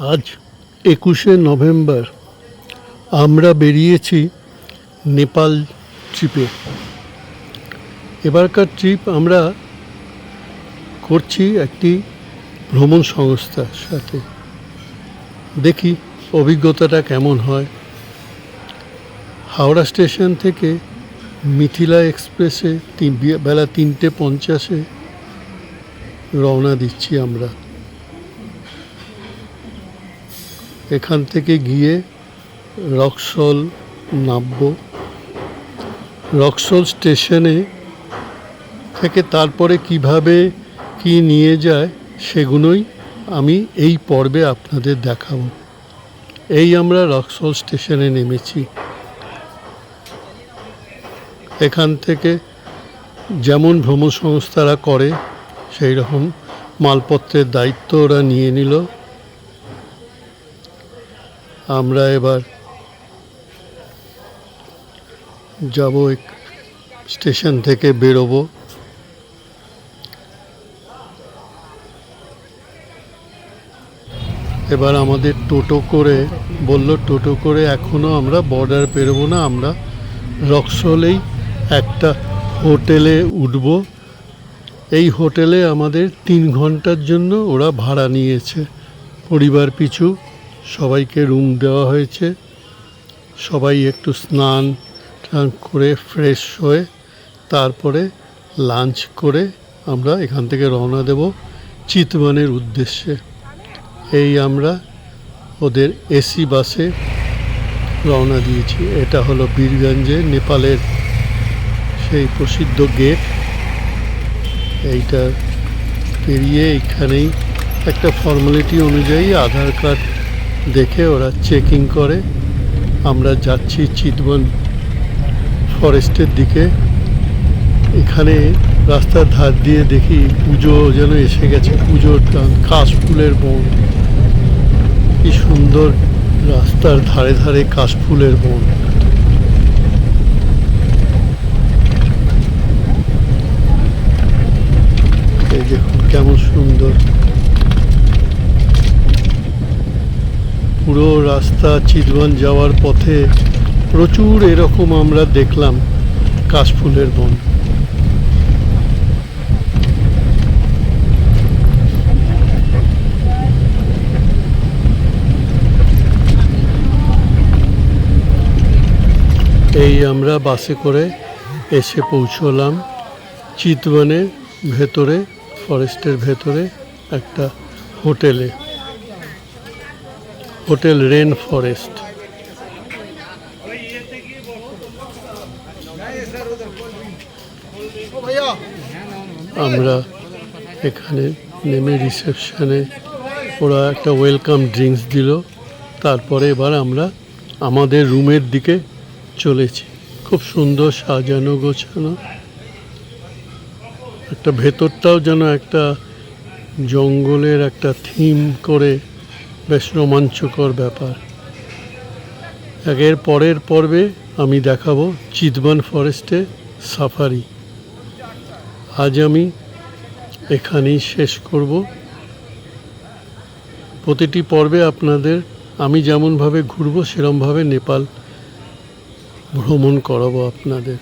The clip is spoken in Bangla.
আজ 21শে নভেম্বর আমরা বেরিয়েছি নেপাল ট্রিপে। এবারকার ট্রিপ আমরা করছি একটি ভ্রমণ সংস্থার সাথে। দেখি অভিজ্ঞতাটা কেমন হয়। হাওড়া স্টেশন থেকে মিথিলা এক্সপ্রেসে বেলা 3:50 রওনা দিচ্ছি আমরা। এখান থেকে গিয়ে রক্সল নামব। রক্সল স্টেশনে থেকে তারপরে কিভাবে কি নিয়ে যায় সেগুলোই আমি এই পর্বে আপনাদের দেখাবো। এই আমরা রক্সল স্টেশনে নেমেছি। এখান থেকে যেমন ভ্রমণ সংস্থারা করে সেই রকম মালপত্রের দায়িত্ব ওরা নিয়ে নিল। আমরা এবার যাব, স্টেশন থেকে বেরোবো। এবার আমাদের টোটো করে বলল, টোটো করে এখনও আমরা বর্ডার পেরোবো না, আমরা রক্সলেই একটা হোটেলে উঠব। এই হোটেলে আমাদের 3 ঘন্টার জন্য ওরা ভাড়া নিয়েছে। পরিবার পিছু সবাইকে রুম দেওয়া হয়েছে। সবাই একটু স্নান করে ফ্রেশ হয়ে তারপরে লাঞ্চ করে আমরা এখান থেকে রওনা দেব চিতওয়ানের উদ্দেশ্যে। এই আমরা ওদের এসি বাসে রওনা দিয়েছি। এটা হলো বীরগঞ্জে নেপালের সেই প্রসিদ্ধ গেট। এইটা পেরিয়ে এইখানেই একটা ফর্মালিটি অনুযায়ী আধার কার্ড দেখে ওরা চেকিং করে। আমরা যাচ্ছি চিতওয়ান ফরেস্টের দিকে। এখানে রাস্তার ধার দিয়ে দেখি পুজো যেন এসে গেছে, পুজোর টান, কাশফুলের বন। কি সুন্দর রাস্তার ধারে ধারে কাশফুলের বন। এই দেখুন কেমন সুন্দর পুরো রাস্তা। চিতওয়ান যাওয়ার পথে প্রচুর এরকম আমরা দেখলাম কাশফুলের বন। এই আমরা বাসে করে এসে পৌঁছলাম চিতওয়ানের ভেতরে, ফরেস্টের ভেতরে একটা হোটেলে, হোটেল রেন ফরেস্ট। আমরা এখানে নেমে রিসেপশনে ওরা একটা ওয়েলকাম ড্রিঙ্কস দিল। তারপরে এবার আমরা আমাদের রুমের দিকে চলেছি। খুব সুন্দর সাজানো গোছানো। একটা ভেতরটাও যেন একটা জঙ্গলের একটা থিম করে, বেশ রোমাঞ্চকর ব্যাপার। এর পরের পর্বে আমি দেখাবো চিতওয়ান ফরেস্টে সাফারি। আজ আমি এখানেই শেষ করব। প্রতিটি পর্বে আপনাদের আমি যেমনভাবে ঘুরবো সেরমভাবে নেপাল ভ্রমণ করাবো আপনাদের।